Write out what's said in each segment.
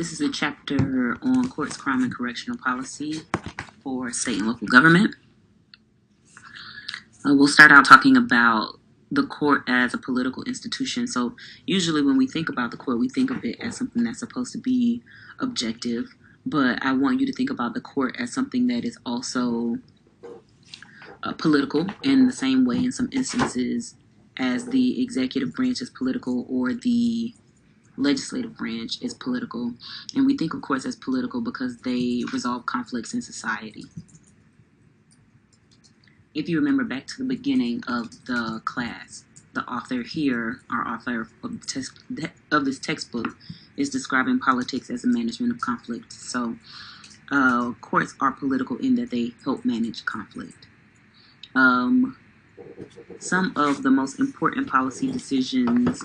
This is a chapter on courts, crime, and correctional policy for state and local government. We'll start out talking about the court as a political institution. So usually when we think about the court, we think of it as something that's supposed to be objective. But I want you to think about the court as something that is also political in the same way in some instances as the executive branch is political or the legislative branch is political. And we think of courts as political because they resolve conflicts in society. If you remember back to the beginning of the class, the author here, our author of this textbook, is describing politics as a management of conflict. So courts are political in that they help manage conflict. Some of the most important policy decisions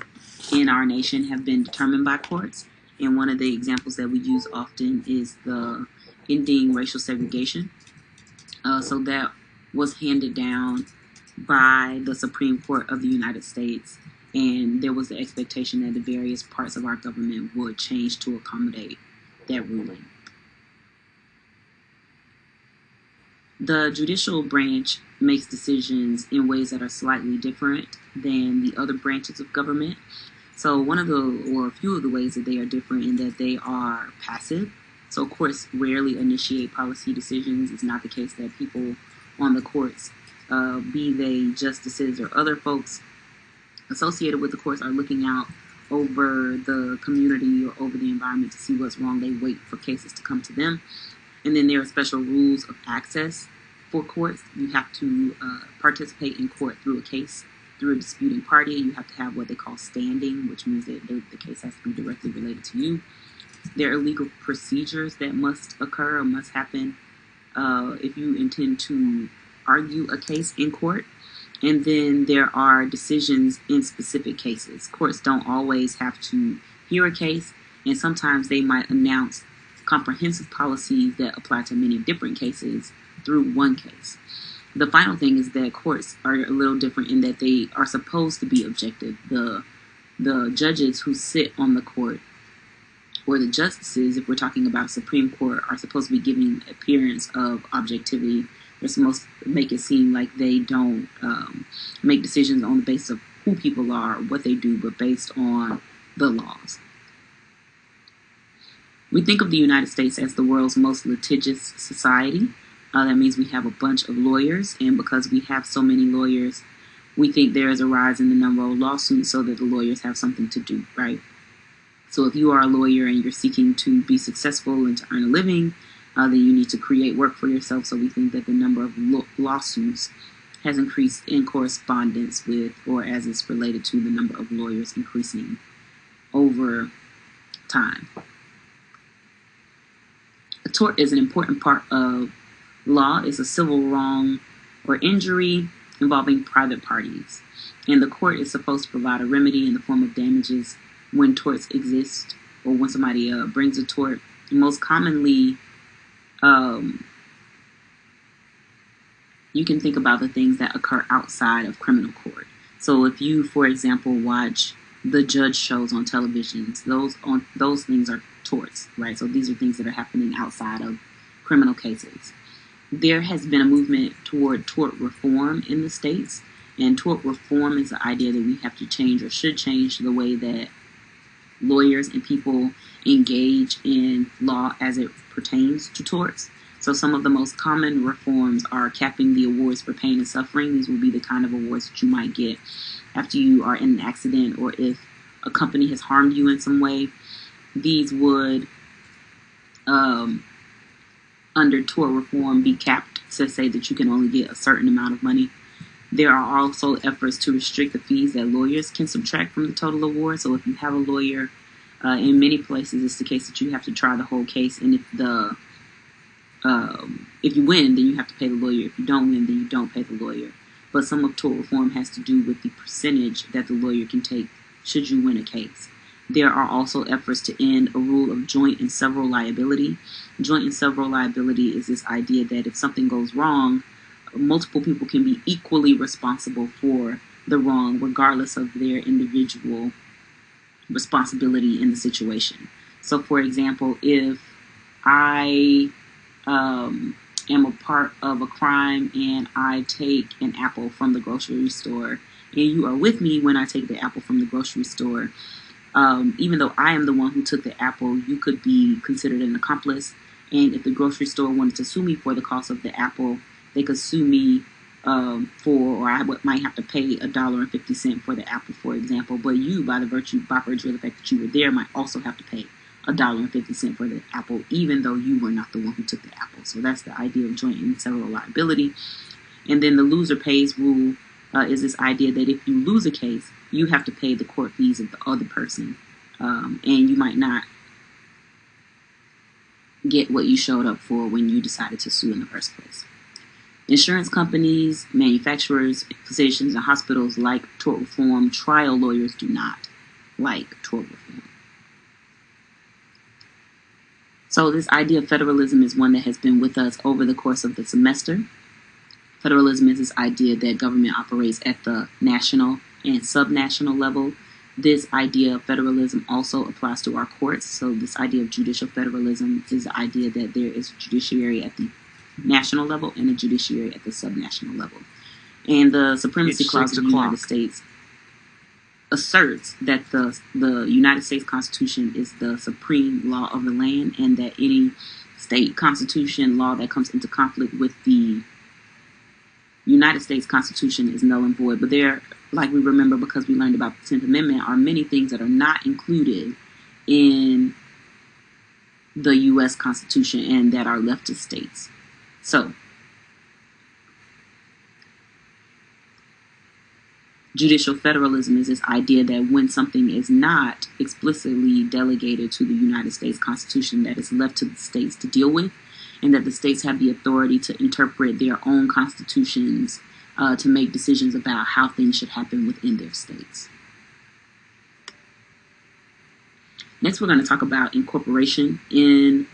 in our nation have been determined by courts, and one of the examples that we use often is the ending racial segregation. So that was handed down by the Supreme Court of the United States, and there was the expectation that the various parts of our government would change to accommodate that ruling. The judicial branch makes decisions in ways that are slightly different than the other branches of government. So a few of the ways that they are different in that they are passive. So courts rarely initiate policy decisions. It's not the case that people on the courts, be they justices or other folks associated with the courts, are looking out over the community or over the environment to see what's wrong. They wait for cases to come to them. And then there are special rules of access for courts. You have to participate in court through a case, through a disputing party. You have to have what they call standing, which means that the case has to be directly related to you. There are legal procedures that must occur or must happen if you intend to argue a case in court. And then there are decisions in specific cases. Courts don't always have to hear a case, and sometimes they might announce comprehensive policies that apply to many different cases through one case. The final thing is that courts are a little different in that they are supposed to be objective. The judges who sit on the court, or the justices, if we're talking about Supreme Court, are supposed to be giving appearance of objectivity. They're supposed to make it seem like they don't make decisions on the basis of who people are, or what they do, but based on the laws. We think of the United States as the world's most litigious society. That means we have a bunch of lawyers, and because we have so many lawyers, we think there is a rise in the number of lawsuits so that the lawyers have something to do, right? So if you are a lawyer and you're seeking to be successful and to earn a living, then you need to create work for yourself. So we think that the number of lawsuits has increased in correspondence with, or as it's related to, the number of lawyers increasing over time. A tort is an important part of law. It's a civil wrong or injury involving private parties. And the court is supposed to provide a remedy in the form of damages when torts exist, or when somebody brings a tort. Most commonly, you can think about the things that occur outside of criminal court. So if you, for example, watch the judge shows on televisions, those things are torts, right? So these are things that are happening outside of criminal cases. There has been a movement toward tort reform in the states, and tort reform is the idea that we have to change, or should change, the way that lawyers and people engage in law as it pertains to torts. So some of the most common reforms are capping the awards for pain and suffering. These will be the kind of awards that you might get after you are in an accident, or if a company has harmed you in some way. These would, under tort reform, be capped to say that you can only get a certain amount of money. There are also efforts to restrict the fees that lawyers can subtract from the total award. So if you have a lawyer, in many places it's the case that you have to try the whole case, and if you win, then you have to pay the lawyer. If you don't win, then you don't pay the lawyer. But some of tort reform has to do with the percentage that the lawyer can take should you win a case. There are also efforts to end a rule of joint and several liability. Joint and several liability is this idea that if something goes wrong, multiple people can be equally responsible for the wrong, regardless of their individual responsibility in the situation. So, for example, if I am a part of a crime and I take an apple from the grocery store, and you are with me when I take the apple from the grocery store, even though I am the one who took the apple, you could be considered an accomplice. And if the grocery store wanted to sue me for the cost of the apple, they could sue me or I might have to pay $1.50 for the apple, for example. But you, by virtue of the fact that you were there, might also have to pay $1.50 for the apple, even though you were not the one who took the apple. So that's the idea of joint and several liability. And then the loser pays rule is this idea that if you lose a case, you have to pay the court fees of the other person, and you might not get what you showed up for when you decided to sue in the first place. Insurance companies, manufacturers, physicians, and hospitals like tort reform. Trial lawyers do not like tort reform. So this idea of federalism is one that has been with us over the course of the semester. Federalism is this idea that government operates at the national and subnational level. This idea of federalism also applies to our courts. So this idea of judicial federalism is the idea that there is a judiciary at the national level and a judiciary at the subnational level. And the Supremacy Clause of the United States asserts that the United States Constitution is the supreme law of the land, and that any state constitution law that comes into conflict with the United States Constitution is null and void. But there, like we remember because we learned about the 10th Amendment, are many things that are not included in the U.S. Constitution and that are left to states. So, judicial federalism is this idea that when something is not explicitly delegated to the United States Constitution, that is left to the states to deal with, and that the states have the authority to interpret their own constitutions to make decisions about how things should happen within their states. Next, we're going to talk about incorporation in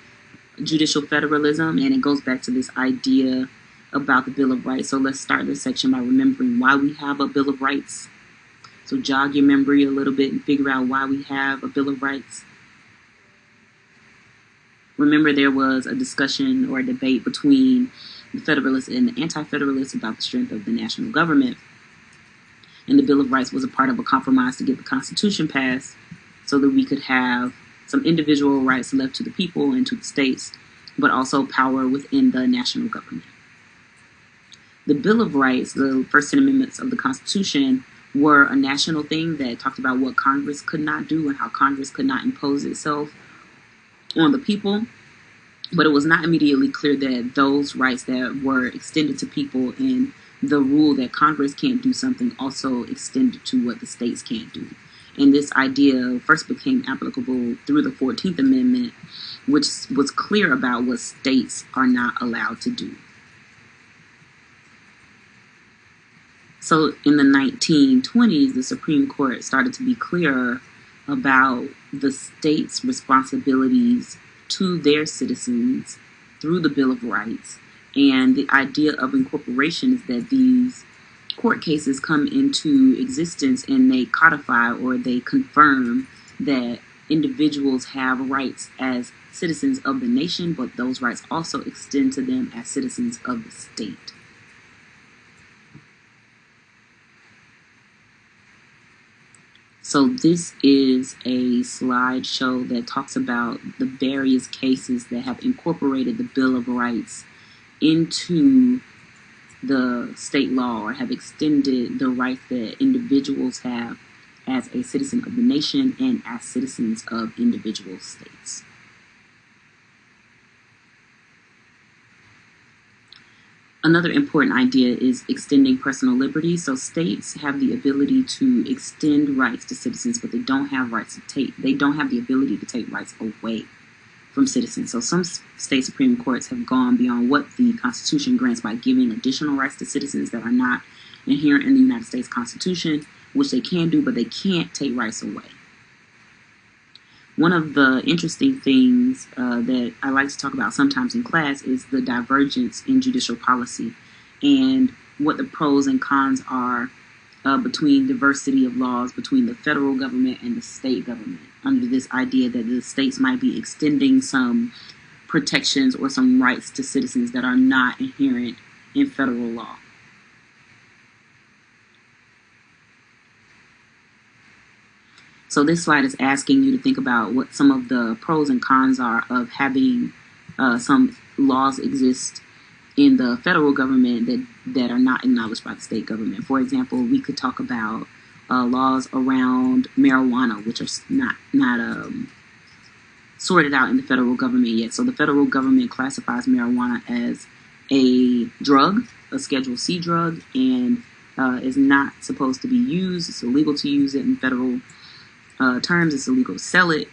judicial federalism, and it goes back to this idea about the Bill of Rights. So let's start this section by remembering why we have a Bill of Rights. So jog your memory a little bit and figure out why we have a Bill of Rights. Remember, there was a discussion or a debate between the Federalists and the Anti-Federalists about the strength of the national government. And the Bill of Rights was a part of a compromise to get the Constitution passed so that we could have some individual rights left to the people and to the states, but also power within the national government. The Bill of Rights, the first 10 amendments of the Constitution, were a national thing that talked about what Congress could not do and how Congress could not impose itself on the people. But it was not immediately clear that those rights that were extended to people and the rule that Congress can't do something also extended to what the states can't do. And this idea first became applicable through the 14th Amendment, which was clear about what states are not allowed to do. So in the 1920s, the Supreme Court started to be clearer about the states' responsibilities to their citizens through the Bill of Rights. And the idea of incorporation is that these court cases come into existence and they codify or they confirm that individuals have rights as citizens of the nation, but those rights also extend to them as citizens of the state. So this is a slideshow that talks about the various cases that have incorporated the Bill of Rights into the state law or have extended the rights that individuals have as a citizen of the nation and as citizens of individual states. Another important idea is extending personal liberty. So states have the ability to extend rights to citizens, but they don't have the ability to take rights away from citizens. So some state Supreme Courts have gone beyond what the Constitution grants by giving additional rights to citizens that are not inherent in the United States Constitution, which they can do, but they can't take rights away. One of the interesting things that I like to talk about sometimes in class is the divergence in judicial policy and what the pros and cons are between diversity of laws between the federal government and the state government. under this idea that the states might be extending some protections or some rights to citizens that are not inherent in federal law. So this slide is asking you to think about what some of the pros and cons are of having some laws exist in the federal government that are not acknowledged by the state government. For example, we could talk about laws around marijuana, which are not sorted out in the federal government yet. So the federal government classifies marijuana as a drug, a Schedule C drug, and is not supposed to be used. It's illegal to use it in federal terms. It's illegal to sell it.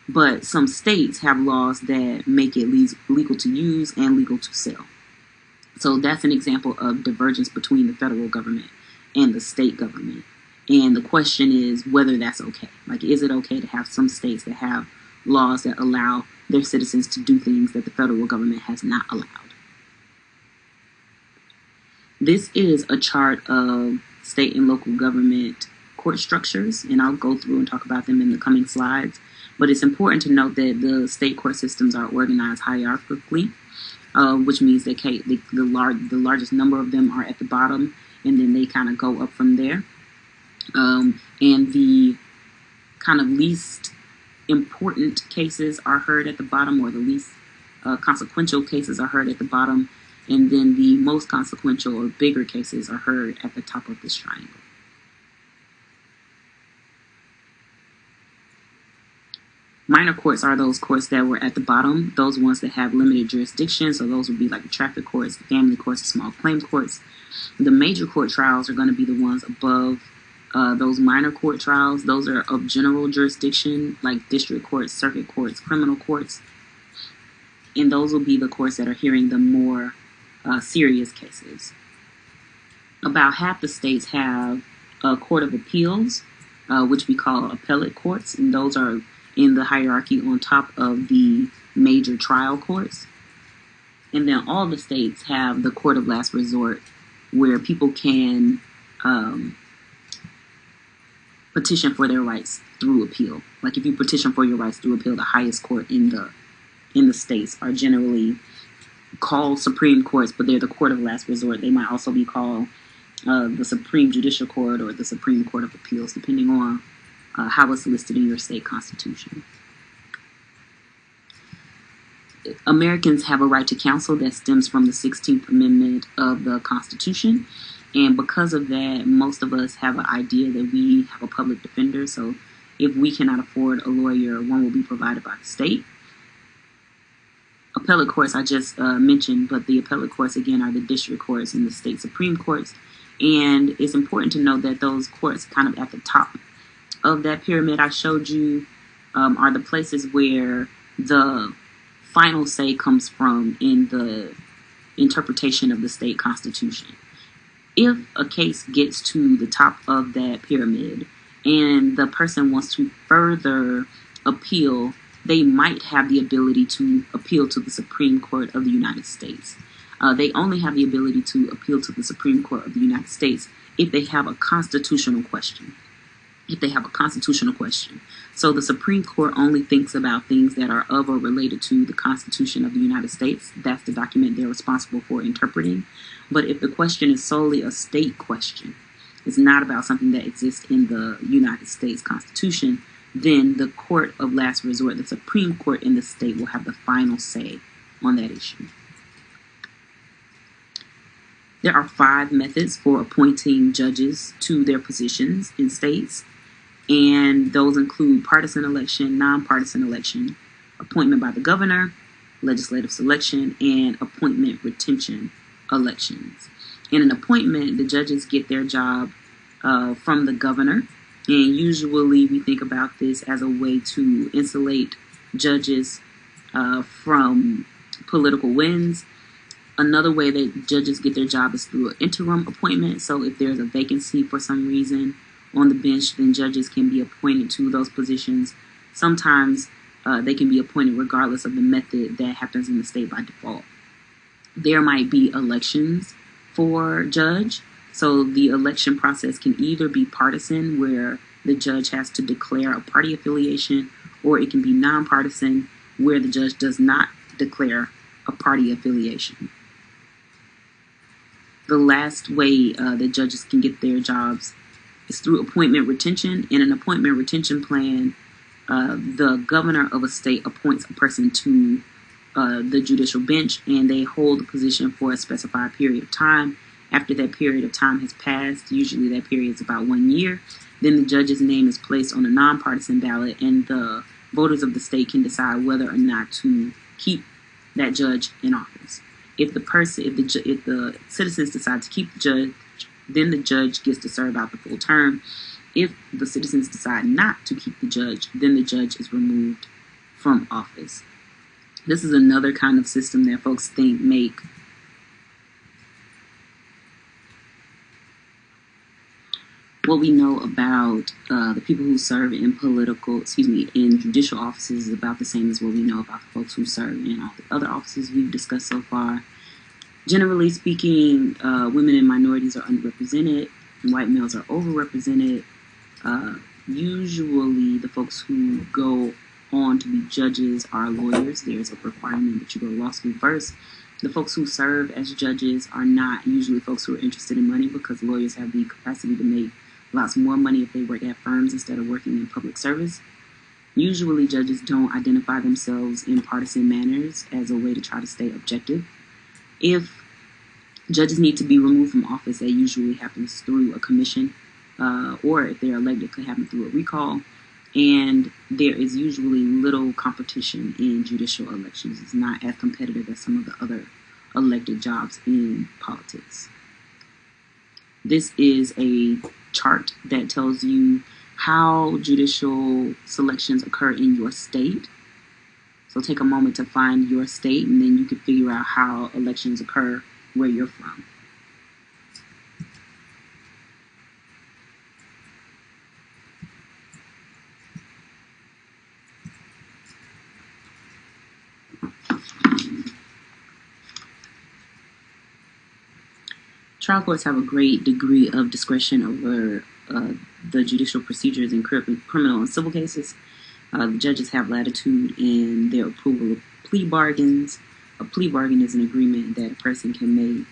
But some states have laws that make it legal to use and legal to sell. So that's an example of divergence between the federal government and the state government. And the question is whether that's okay. Like, is it okay to have some states that have laws that allow their citizens to do things that the federal government has not allowed? This is a chart of state and local government court structures, and I'll go through and talk about them in the coming slides. But it's important to note that the state court systems are organized hierarchically, which means that the largest number of them are at the bottom, and then they kind of go up from there. And the kind of least important cases are heard at the bottom, or the least consequential cases are heard at the bottom, and then the most consequential or bigger cases are heard at the top of this triangle. Minor courts are those courts that were at the bottom, those ones that have limited jurisdiction. So those would be like the traffic courts, the family courts, the small claim courts. The major court trials are going to be the ones above those minor court trials. Those are of general jurisdiction, like district courts, circuit courts, criminal courts. And those will be the courts that are hearing the more serious cases. About half the states have a court of appeals, which we call appellate courts, and those are in the hierarchy on top of the major trial courts. And then all the states have the court of last resort, where people can petition for their rights through appeal. Like if you petition for your rights through appeal, the highest court in the states are generally called Supreme Courts, but they're the court of last resort. They might also be called the Supreme Judicial Court or the Supreme Court of Appeals, depending on how it's listed in your state constitution. Americans have a right to counsel that stems from the 16th Amendment of the Constitution. And because of that, most of us have an idea that we have a public defender. So if we cannot afford a lawyer, one will be provided by the state. Appellate courts I just mentioned, but the appellate courts, again, are the district courts and the state Supreme Courts. And it's important to note that those courts kind of at the top of that pyramid I showed you are the places where the final say comes from in the interpretation of the state constitution. If a case gets to the top of that pyramid and the person wants to further appeal, they might have the ability to appeal to the Supreme Court of the United States. They only have the ability to appeal to the Supreme Court of the United States if they have a constitutional question. So the Supreme Court only thinks about things that are of or related to the Constitution of the United States. That's the document they're responsible for interpreting. But if the question is solely a state question, it's not about something that exists in the United States Constitution, then the court of last resort, the Supreme Court in the state, will have the final say on that issue. There are 5 methods for appointing judges to their positions in states. And those include partisan election, nonpartisan election, appointment by the governor, legislative selection, and appointment retention elections. In an appointment, the judges get their job from the governor. And usually we think about this as a way to insulate judges from political winds. Another way that judges get their job is through an interim appointment. So if there's a vacancy for some reason on the bench, then judges can be appointed to those positions. Sometimes they can be appointed regardless of the method that happens in the state by default. There might be elections for judge. So the election process can either be partisan, where the judge has to declare a party affiliation, or it can be nonpartisan, where the judge does not declare a party affiliation. The last way that judges can get their jobs is through appointment retention. In an appointment retention plan, the governor of a state appoints a person to the judicial bench, and they hold the position for a specified period of time. After that period of time has passed, usually that period is about 1 year, then the judge's name is placed on a nonpartisan ballot, and the voters of the state can decide whether or not to keep that judge in office. If the citizens decide to keep the judge, then the judge gets to serve out the full term. If the citizens decide not to keep the judge, then the judge is removed from office. This is another kind of system that folks think make what we know about the people who serve in in judicial offices is about the same as what we know about the folks who serve in all the other offices we've discussed so far. Generally speaking, women and minorities are underrepresented, and white males are overrepresented. Usually the folks who go on to be judges are lawyers. There's a requirement that you go to law school first. The folks who serve as judges are not usually folks who are interested in money, because lawyers have the capacity to make lots more money if they work at firms instead of working in public service. Usually judges don't identify themselves in partisan manners as a way to try to stay objective. If judges need to be removed from office, that usually happens through a commission, or if they're elected, it could happen through a recall. And there is usually little competition in judicial elections. It's not as competitive as some of the other elected jobs in politics. This is a chart that tells you how judicial selections occur in your state. So take a moment to find your state, and then you can figure out how elections occur where you're from. Trial courts have a great degree of discretion over the judicial procedures in criminal and civil cases. The judges have latitude in their approval of plea bargains. A plea bargain is an agreement that a person can make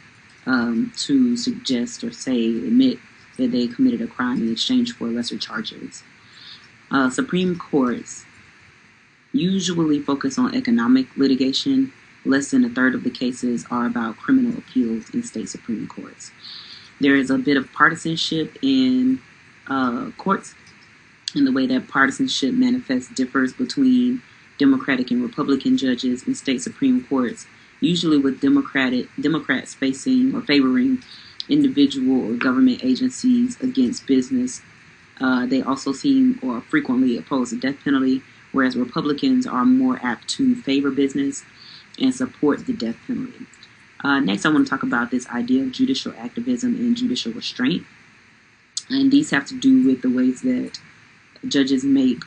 to suggest or admit that they committed a crime in exchange for lesser charges. Supreme courts usually focus on economic litigation. Less than a third of the cases are about criminal appeals in state Supreme Courts. There is a bit of partisanship in courts, and the way that partisanship manifests differs between Democratic and Republican judges in state Supreme Courts, usually with Democrats favoring individual or government agencies against business. They also seem or frequently oppose the death penalty, whereas Republicans are more apt to favor business and support the death penalty. Next, I want to talk about this idea of judicial activism and judicial restraint. And these have to do with the ways that judges make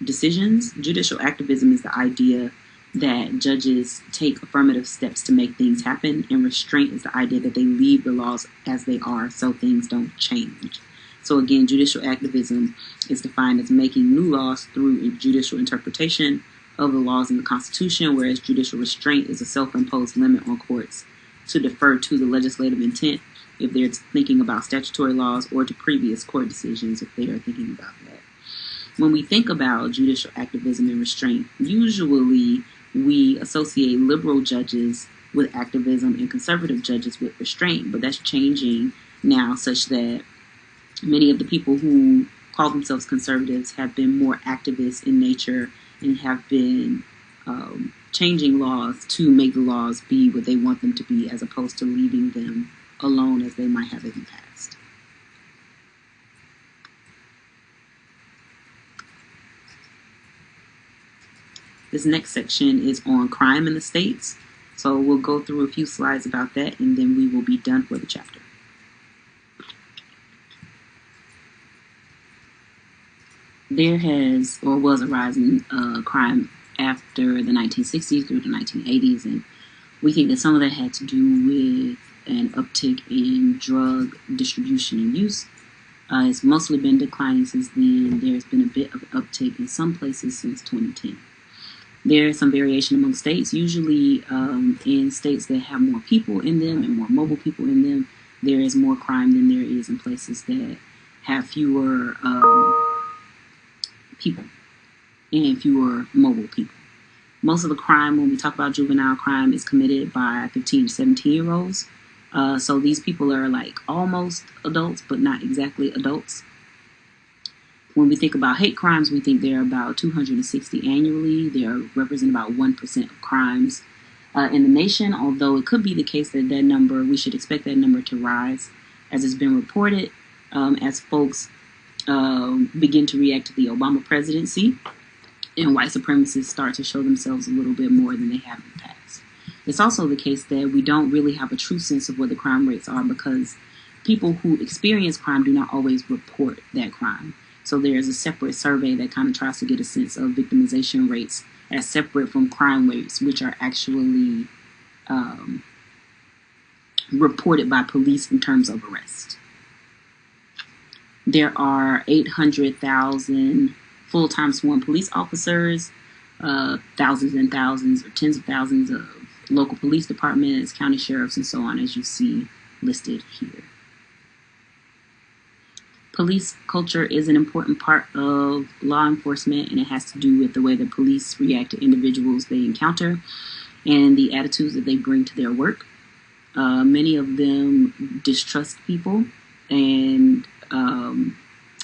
decisions. Judicial activism is the idea that judges take affirmative steps to make things happen, and restraint is the idea that they leave the laws as they are so things don't change. So again, judicial activism is defined as making new laws through judicial interpretation of the laws in the Constitution, whereas judicial restraint is a self-imposed limit on courts to defer to the legislative intent if they're thinking about statutory laws, or to previous court decisions if they are thinking about that. When we think about judicial activism and restraint, usually we associate liberal judges with activism and conservative judges with restraint, but that's changing now, such that many of the people who call themselves conservatives have been more activist in nature and have been changing laws to make the laws be what they want them to be, as opposed to leaving them alone as they might have in the past. This next section is on crime in the states. So we'll go through a few slides about that, and then we will be done for the chapter. There has or was a rise in crime after the 1960s through the 1980s, and we think that some of that had to do with an uptick in drug distribution and use. It's mostly been declining since then. There's been a bit of uptake in some places since 2010. There's some variation among states. Usually in states that have more people in them and more mobile people in them, there is more crime than there is in places that have fewer people and fewer mobile people. Most of the crime, when we talk about juvenile crime, is committed by 15 to 17-year-olds. So these people are like almost adults, but not exactly adults. When we think about hate crimes, we think there are about 260 annually. They represent about 1% of crimes in the nation, although it could be the case that we should expect that number to rise as it's been reported as folks begin to react to the Obama presidency and white supremacists start to show themselves a little bit more than they have in the past. It's also the case that we don't really have a true sense of what the crime rates are because people who experience crime do not always report that crime. So there's a separate survey that kind of tries to get a sense of victimization rates as separate from crime rates, which are actually reported by police in terms of arrest. There are 800,000 full-time sworn police officers, thousands and thousands or tens of thousands of local police departments, county sheriffs, and so on, as you see listed here. Police culture is an important part of law enforcement, and it has to do with the way the police react to individuals they encounter and the attitudes that they bring to their work. Many of them distrust people, and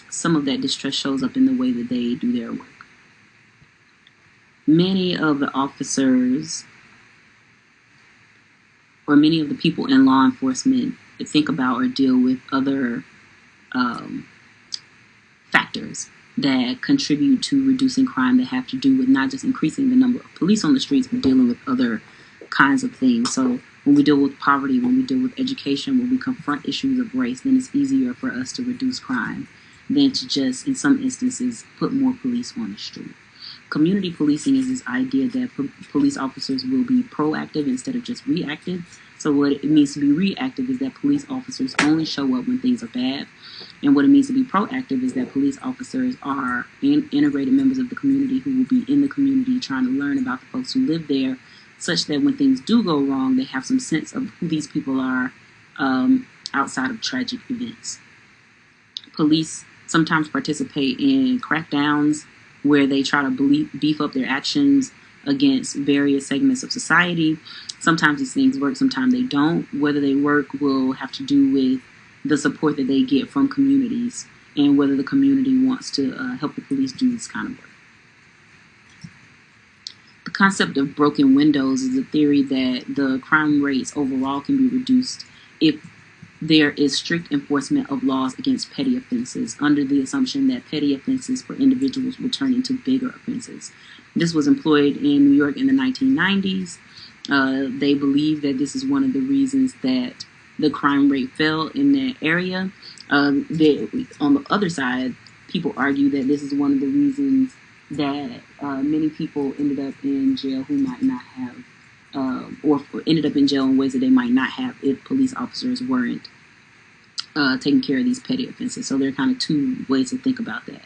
some of that distrust shows up in the way that they do their work. Many of the officers or many of the people in law enforcement think about or deal with other factors that contribute to reducing crime that have to do with not just increasing the number of police on the streets, but dealing with other kinds of things. So when we deal with poverty, when we deal with education, when we confront issues of race, then it's easier for us to reduce crime than to just, in some instances, put more police on the street. Community policing is this idea that police officers will be proactive instead of just reactive. So what it means to be reactive is that police officers only show up when things are bad. And what it means to be proactive is that police officers are integrated members of the community who will be in the community trying to learn about the folks who live there, such that when things do go wrong, they have some sense of who these people are outside of tragic events. Police sometimes participate in crackdowns where they try to beef up their actions against various segments of society. Sometimes these things work, sometimes they don't. Whether they work will have to do with the support that they get from communities and whether the community wants to help the police do this kind of work. The concept of broken windows is a theory that the crime rates overall can be reduced if there is strict enforcement of laws against petty offenses, under the assumption that petty offenses for individuals will turn into bigger offenses. This was employed in New York in the 1990s. They believe that this is one of the reasons that the crime rate fell in that area. On the other side, people argue that this is one of the reasons that many people ended up in jail who might not have or ended up in jail in ways that they might not have if police officers weren't taking care of these petty offenses. So there are kind of two ways to think about that.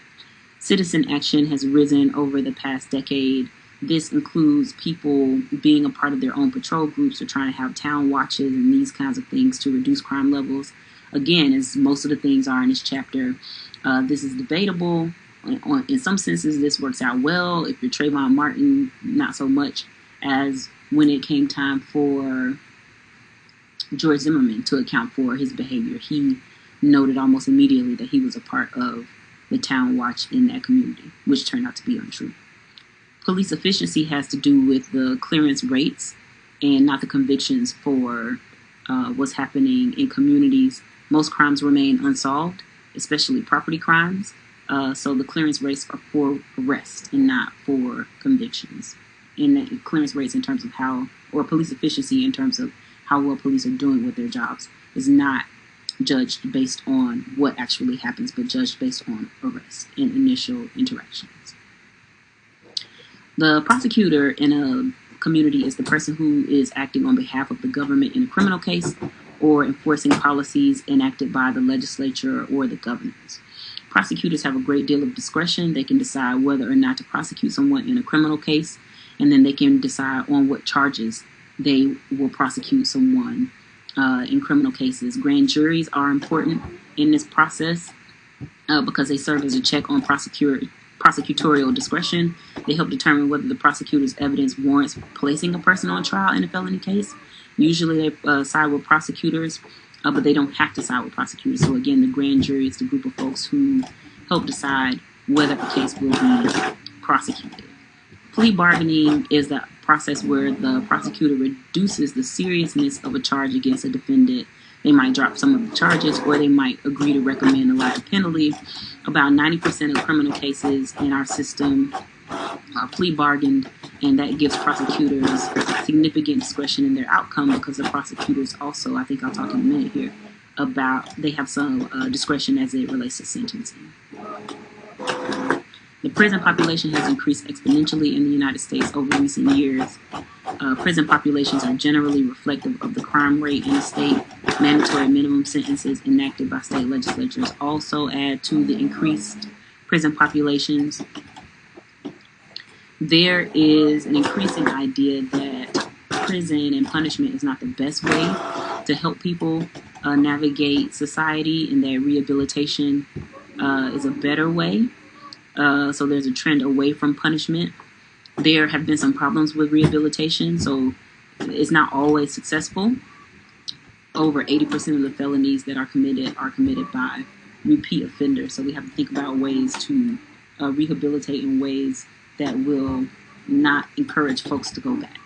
Citizen action has risen over the past decade. This includes people being a part of their own patrol groups or trying to have town watches and these kinds of things to reduce crime levels. Again, as most of the things are in this chapter, this is debatable. In some senses, this works out well. If you're Trayvon Martin, not so much as when it came time for George Zimmerman to account for his behavior. He noted almost immediately that he was a part of the town watch in that community, which turned out to be untrue. Police efficiency has to do with the clearance rates and not the convictions for what's happening in communities. Most crimes remain unsolved, especially property crimes. So the clearance rates are for arrest and not for convictions. And that clearance rates in terms of police efficiency in terms of how well police are doing with their jobs is not judged based on what actually happens, but judged based on arrest and initial interactions. The prosecutor in a community is the person who is acting on behalf of the government in a criminal case, or enforcing policies enacted by the legislature or the governors. Prosecutors have a great deal of discretion. They can decide whether or not to prosecute someone in a criminal case, and then they can decide on what charges they will prosecute someone in criminal cases. Grand juries are important in this process because they serve as a check on prosecutorial discretion. They help determine whether the prosecutor's evidence warrants placing a person on trial in a felony case. Usually they side with prosecutors, but they don't have to side with prosecutors. So again, the grand jury is the group of folks who help decide whether a case will be prosecuted. Plea bargaining is the process where the prosecutor reduces the seriousness of a charge against a defendant. They might drop some of the charges, or they might agree to recommend a lighter penalty. About 90% of criminal cases in our system are plea bargained, and that gives prosecutors significant discretion in their outcome, because the prosecutors also, I think I'll talk in a minute here, they have some discretion as it relates to sentencing. The prison population has increased exponentially in the United States over recent years. Prison populations are generally reflective of the crime rate in the state. Mandatory minimum sentences enacted by state legislatures also add to the increased prison populations. There is an increasing idea that prison and punishment is not the best way to help people navigate society, and that rehabilitation is a better way. So there's a trend away from punishment. There have been some problems with rehabilitation, so it's not always successful. Over 80% of the felonies that are committed by repeat offenders. So we have to think about ways to rehabilitate in ways that will not encourage folks to go back.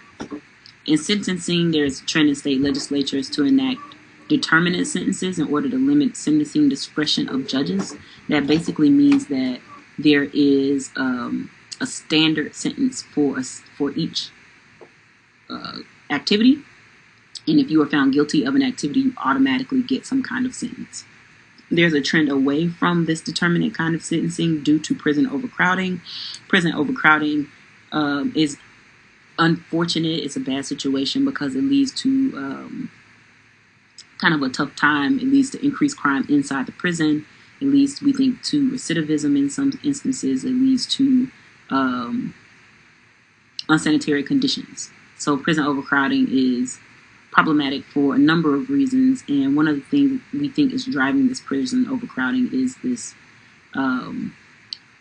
In sentencing, there's a trend in state legislatures to enact determinate sentences in order to limit sentencing discretion of judges. That basically means that there is a standard sentence for each activity. And if you are found guilty of an activity, you automatically get some kind of sentence. There's a trend away from this determinate kind of sentencing due to prison overcrowding. Prison overcrowding is unfortunate. It's a bad situation because it leads to kind of a tough time. It leads to increased crime inside the prison. It leads, we think, to recidivism in some instances. It leads to unsanitary conditions. So prison overcrowding is problematic for a number of reasons, and one of the things we think is driving this prison overcrowding is this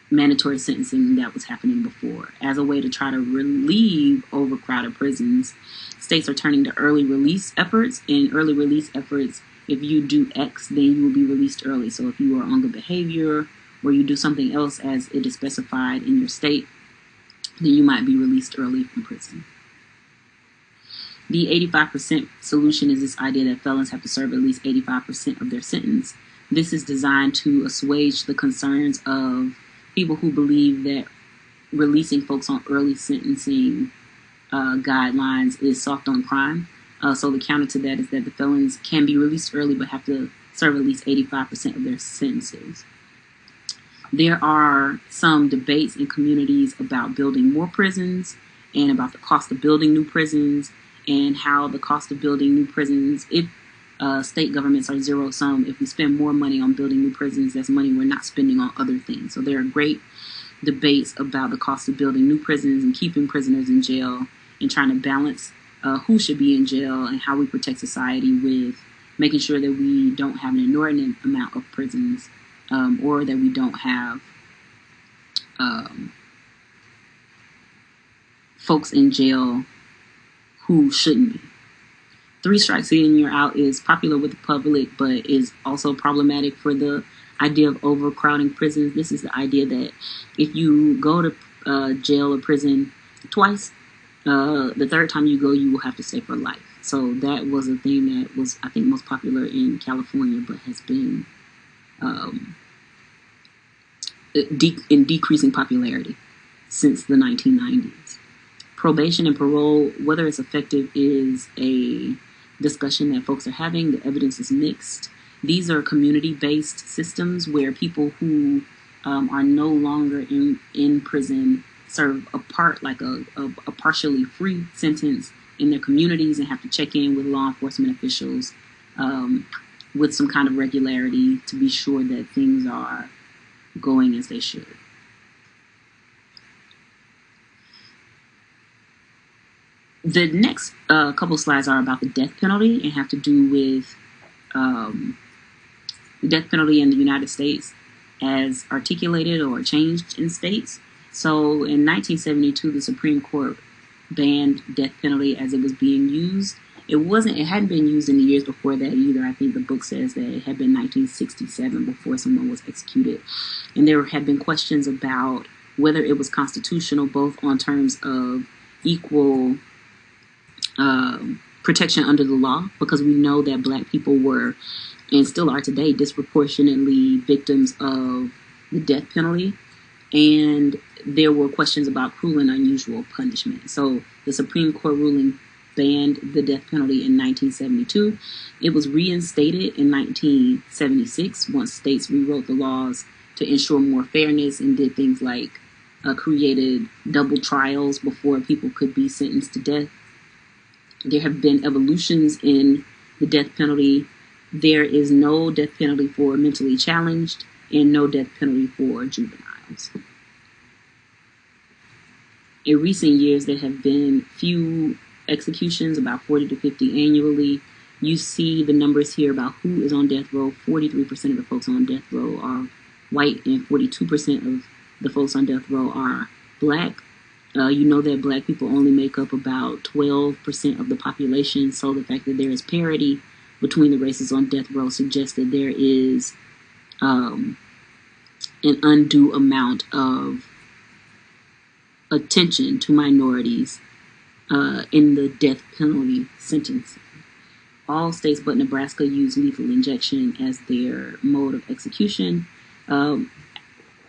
mandatory sentencing that was happening before. As a way to try to relieve overcrowded prisons, states are turning to early release efforts. In early release efforts, if you do X, then you will be released early. So if you are on good behavior, or you do something else as it is specified in your state, then you might be released early from prison. The 85% solution is this idea that felons have to serve at least 85% of their sentence. This is designed to assuage the concerns of people who believe that releasing folks on early sentencing guidelines is soft on crime. So the counter to that is that the felons can be released early but have to serve at least 85% of their sentences. There are some debates in communities about building more prisons and about the cost of building new prisons, and how the cost of building new prisons, if state governments are zero sum, if we spend more money on building new prisons, that's money we're not spending on other things. So there are great debates about the cost of building new prisons and keeping prisoners in jail, and trying to balance who should be in jail and how we protect society with making sure that we don't have an inordinate amount of prisons, or that we don't have folks in jail who shouldn't be. 3 strikes and you're out is popular with the public, but is also problematic for the idea of overcrowding prisons. This is the idea that if you go to jail or prison twice, the third time you go, you will have to stay for life. So that was a thing that was, I think, most popular in California, but has been in decreasing popularity since the 1990s. Probation and parole, whether it's effective, is a discussion that folks are having. The evidence is mixed. These are community-based systems where people who are no longer in prison serve a partially free sentence in their communities and have to check in with law enforcement officials with some kind of regularity to be sure that things are going as they should. The next couple slides are about the death penalty and have to do with the death penalty in the United States as articulated or changed in states. So in 1972, the Supreme Court banned death penalty as it was being used. It hadn't been used in the years before that either. I think the book says that it had been 1967 before someone was executed. And there had been questions about whether it was constitutional, both on terms of equal protection under the law, because we know that Black people were, and still are today, disproportionately victims of the death penalty. And there were questions about cruel and unusual punishment. So the Supreme Court ruling banned the death penalty in 1972. It was reinstated in 1976 once states rewrote the laws to ensure more fairness and did things like created double trials before people could be sentenced to death. There have been evolutions in the death penalty. There is no death penalty for mentally challenged and no death penalty for juveniles. In recent years, there have been few executions, about 40 to 50 annually. You see the numbers here about who is on death row. 43% of the folks on death row are white and 42% of the folks on death row are Black. You know that Black people only make up about 12% of the population, so the fact that there is parity between the races on death row suggests that there is an undue amount of attention to minorities in the death penalty sentencing. All states but Nebraska use lethal injection as their mode of execution.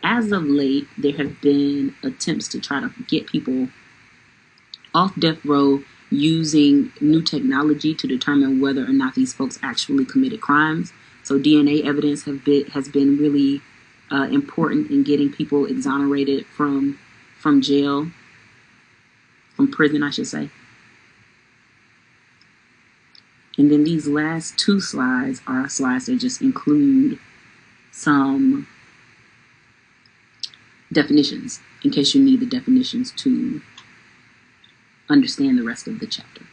As of late, there have been attempts to try to get people off death row using new technology to determine whether or not these folks actually committed crimes. So DNA evidence has been really important in getting people exonerated from jail, from prison, I should say. And then these last two slides are slides that just include some definitions in case you need the definitions to understand the rest of the chapter.